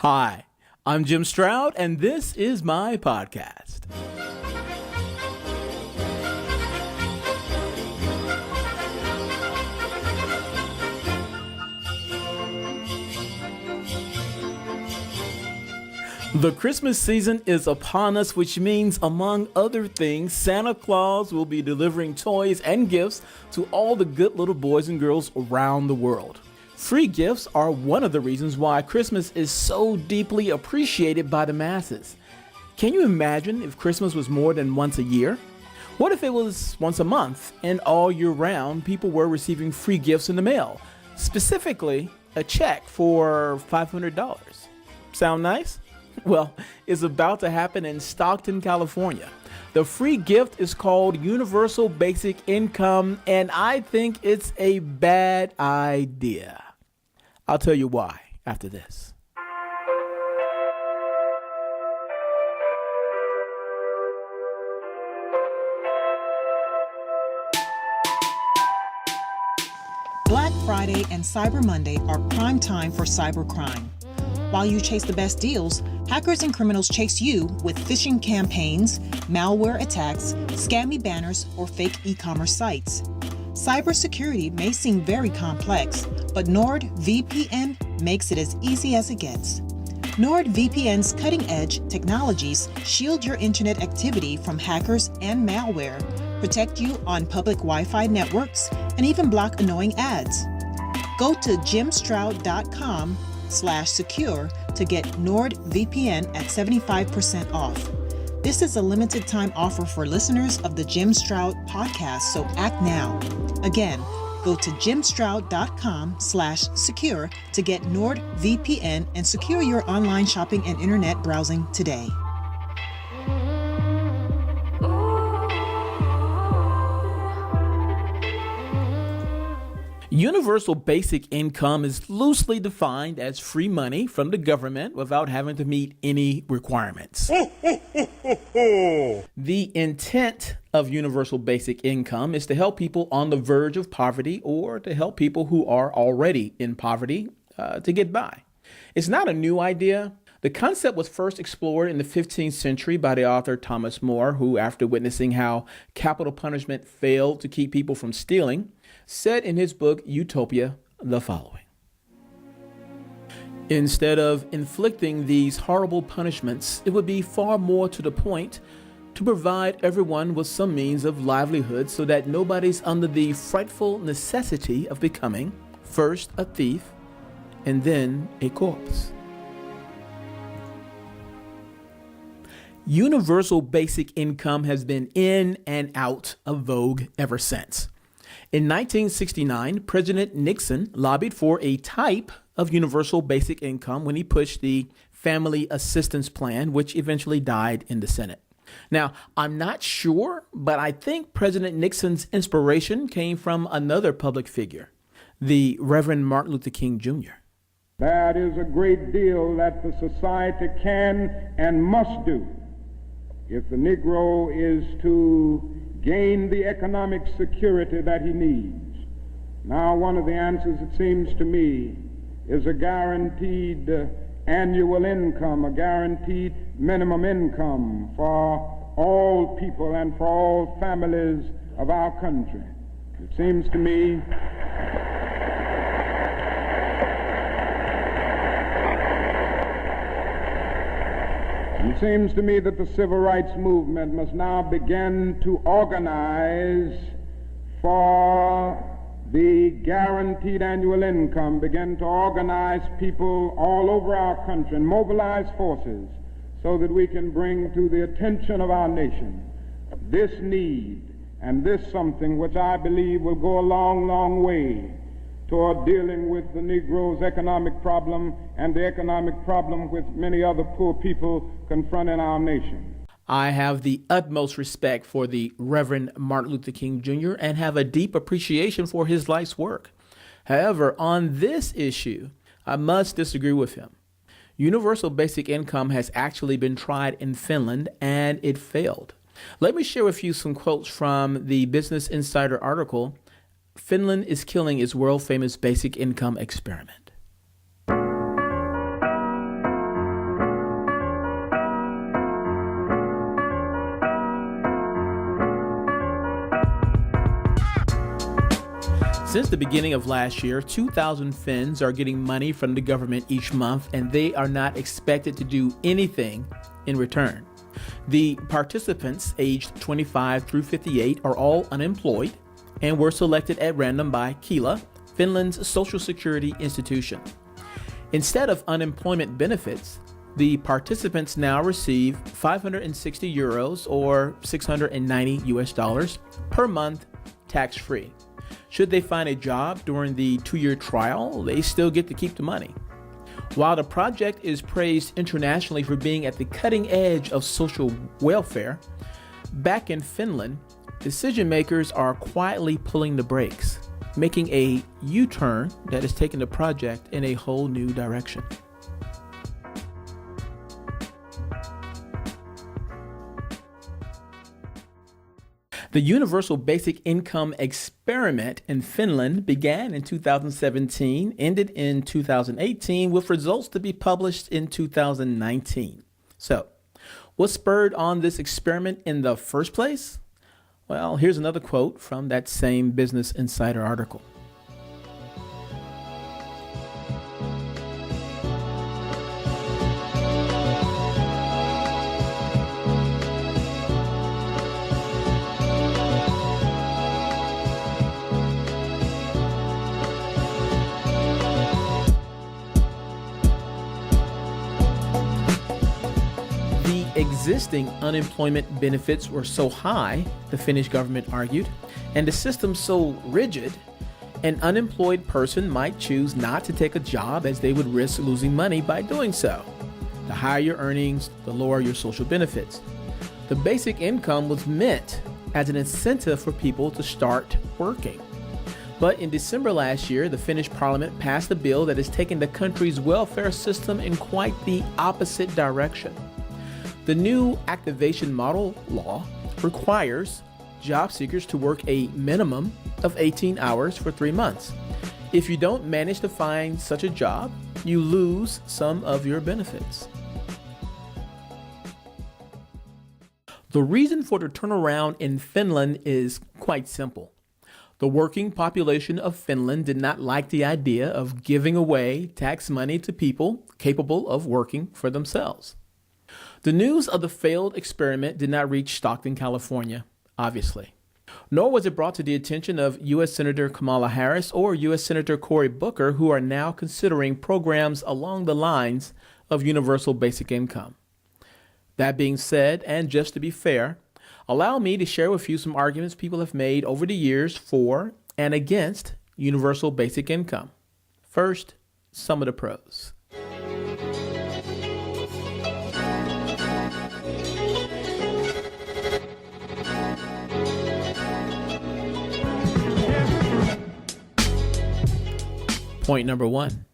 Hi, I'm Jim Stroud, and this is my podcast. The Christmas season is upon us, which means, among other things, Santa Claus will be delivering toys and gifts to all the good little boys and girls around the world. Free gifts are one of the reasons why Christmas is so deeply appreciated by the masses. Can you imagine if Christmas was more than once a year? What if it was once a month and all year round people were receiving free gifts in the mail? Specifically, a check for $500. Sound nice? Well, it's about to happen in Stockton, California. The free gift is called Universal Basic Income, and I think it's a bad idea. I'll tell you why after this. Black Friday and Cyber Monday are prime time for cybercrime. While you chase the best deals, hackers and criminals chase you with phishing campaigns, malware attacks, scammy banners, or fake e-commerce sites. Cybersecurity may seem very complex, but NordVPN makes it as easy as it gets. NordVPN's cutting-edge technologies shield your internet activity from hackers and malware, protect you on public Wi-Fi networks, and even block annoying ads. Go to jimstroud.com/secure to get NordVPN at 75% off. This is a limited time offer for listeners of the Jim Stroud podcast, so act now. Again, go to jimstroud.com/secure to get NordVPN and secure your online shopping and internet browsing today. Universal basic income is loosely defined as free money from the government without having to meet any requirements. The intent of universal basic income is to help people on the verge of poverty or to help people who are already in poverty to get by. It's not a new idea. The concept was first explored in the 15th century by the author Thomas More, who, after witnessing how capital punishment failed to keep people from stealing, said in his book Utopia the following: "Instead of inflicting these horrible punishments, it would be far more to the point to provide everyone with some means of livelihood so that nobody's under the frightful necessity of becoming first a thief and then a corpse." Universal basic income has been in and out of vogue ever since. In 1969, President Nixon lobbied for a type of universal basic income when he pushed the Family Assistance Plan, which eventually died in the Senate. Now, I'm not sure, but I think President Nixon's inspiration came from another public figure, the Reverend Martin Luther King Jr. That is a great deal that the society can and must do if the Negro is to gain the economic security that he needs. Now, one of the answers, it seems to me, is a guaranteed annual income, a guaranteed minimum income for all people and for all families of our country. It seems to me that the civil rights movement must now begin to organize for the guaranteed annual income, begin to organize people all over our country and mobilize forces so that we can bring to the attention of our nation this need and this something which I believe will go a long, long way toward dealing with the Negro's economic problem and the economic problem with many other poor people confronting our nation. I have the utmost respect for the Reverend Martin Luther King Jr. and have a deep appreciation for his life's work. However, on this issue, I must disagree with him. Universal basic income has actually been tried in Finland and it failed. Let me share with you some quotes from the Business Insider article, "Finland is killing its world-famous basic income experiment." Since the beginning of last year, 2,000 Finns are getting money from the government each month, and they are not expected to do anything in return. The participants aged 25 through 58 are all unemployed and were selected at random by Kela, Finland's social security institution. Instead of unemployment benefits, the participants now receive 560 euros or 690 US dollars per month, tax-free. Should they find a job during the 2-year trial, they still get to keep the money. While the project is praised internationally for being at the cutting edge of social welfare, back in Finland, decision makers are quietly pulling the brakes, making a U-turn that has taken the project in a whole new direction. The Universal Basic Income experiment in Finland began in 2017, ended in 2018, with results to be published in 2019. So, what spurred on this experiment in the first place? Well, here's another quote from that same Business Insider article. Existing unemployment benefits were so high, the Finnish government argued, and the system so rigid, an unemployed person might choose not to take a job as they would risk losing money by doing so. The higher your earnings, the lower your social benefits. The basic income was meant as an incentive for people to start working. But in December last year, the Finnish parliament passed a bill that has taken the country's welfare system in quite the opposite direction. The new activation model law requires job seekers to work a minimum of 18 hours for 3 months. If you don't manage to find such a job, you lose some of your benefits. The reason for the turnaround in Finland is quite simple. The working population of Finland did not like the idea of giving away tax money to people capable of working for themselves. The news of the failed experiment did not reach Stockton, California, obviously. Nor was it brought to the attention of U.S. Senator Kamala Harris or U.S. Senator Cory Booker, who are now considering programs along the lines of universal basic income. That being said, and just to be fair, allow me to share with you some arguments people have made over the years for and against universal basic income. First, some of the pros. Point number 1.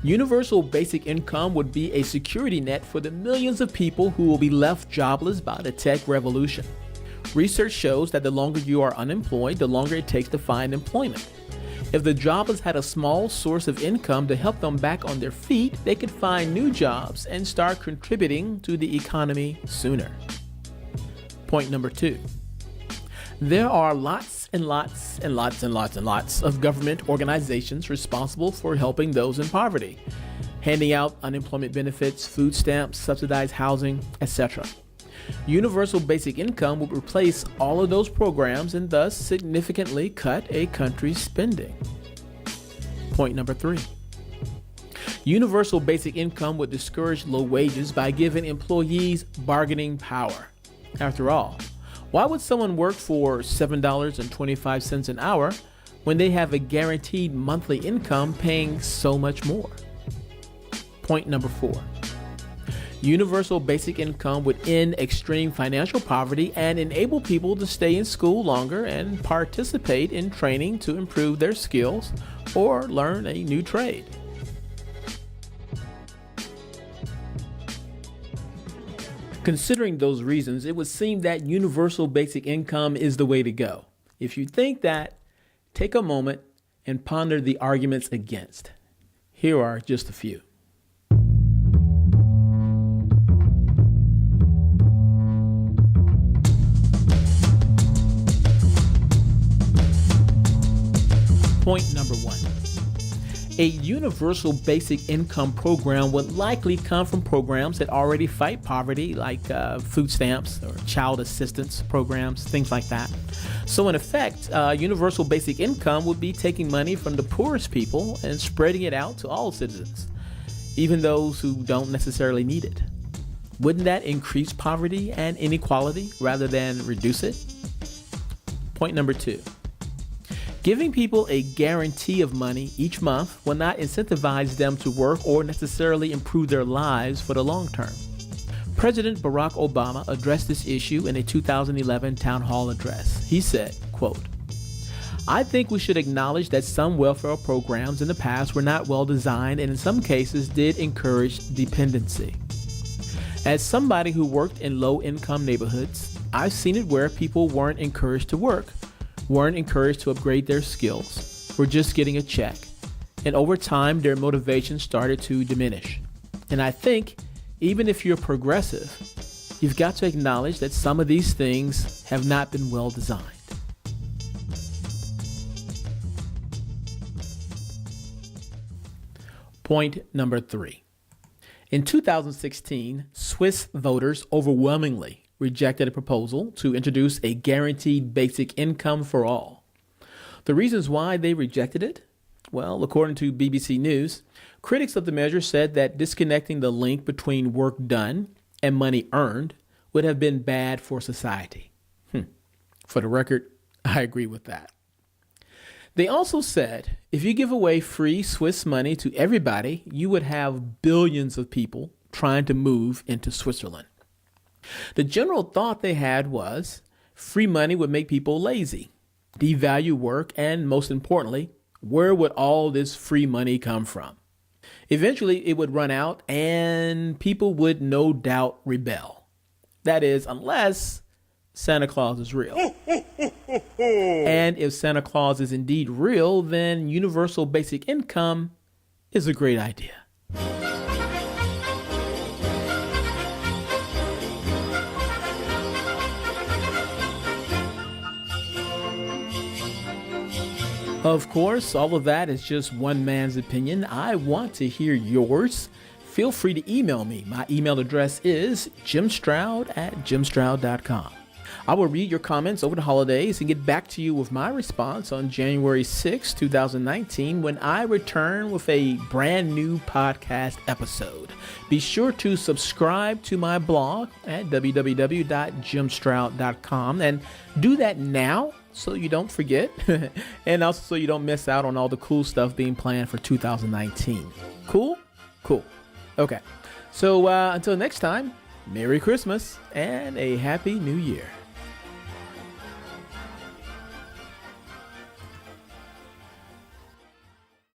Universal basic income would be a security net for the millions of people who will be left jobless by the tech revolution. Research shows that the longer you are unemployed, the longer it takes to find employment. If the jobless had a small source of income to help them back on their feet, they could find new jobs and start contributing to the economy sooner. Point number 2. There are lots of government organizations responsible for helping those in poverty, handing out unemployment benefits, food stamps, subsidized housing, etc. Universal basic income would replace all of those programs and thus significantly cut a country's spending. Point number 3. Universal basic income would discourage low wages by giving employees bargaining power. After all, why would someone work for $7.25 an hour when they have a guaranteed monthly income paying so much more? Point number 4. Universal basic income would end extreme financial poverty and enable people to stay in school longer and participate in training to improve their skills or learn a new trade. Considering those reasons, it would seem that universal basic income is the way to go. If you think that, take a moment and ponder the arguments against. Here are just a few. Point number 1. A universal basic income program would likely come from programs that already fight poverty, like food stamps or child assistance programs, things like that. So in effect, universal basic income would be taking money from the poorest people and spreading it out to all citizens, even those who don't necessarily need it. Wouldn't that increase poverty and inequality rather than reduce it? Point number 2. Giving people a guarantee of money each month will not incentivize them to work or necessarily improve their lives for the long term. President Barack Obama addressed this issue in a 2011 town hall address. He said, quote, "I think we should acknowledge that some welfare programs in the past were not well designed and in some cases did encourage dependency. As somebody who worked in low-income neighborhoods, I've seen it where people weren't encouraged to work, weren't encouraged to upgrade their skills, were just getting a check. And over time, their motivation started to diminish. And I think, even if you're progressive, you've got to acknowledge that some of these things have not been well designed." Point number 3. In 2016, Swiss voters overwhelmingly rejected a proposal to introduce a guaranteed basic income for all. The reasons why they rejected it? Well, according to BBC News, critics of the measure said that disconnecting the link between work done and money earned would have been bad for society. For the record, I agree with that. They also said if you give away free Swiss money to everybody, you would have billions of people trying to move into Switzerland. The general thought they had was free money would make people lazy, devalue work, and most importantly, where would all this free money come from? Eventually, it would run out and people would no doubt rebel. That is, unless Santa Claus is real. And if Santa Claus is indeed real, then universal basic income is a great idea. Of course, all of that is just one man's opinion. I want to hear yours. Feel free to email me. My email address is jimstroud@jimstroud.com. I will read your comments over the holidays and get back to you with my response on January 6, 2019, when I return with a brand new podcast episode. Be sure to subscribe to my blog at www.jimstroud.com and do that now so you don't forget and also so you don't miss out on all the cool stuff being planned for 2019. Cool? Cool. Okay. So until next time, Merry Christmas and a Happy New Year.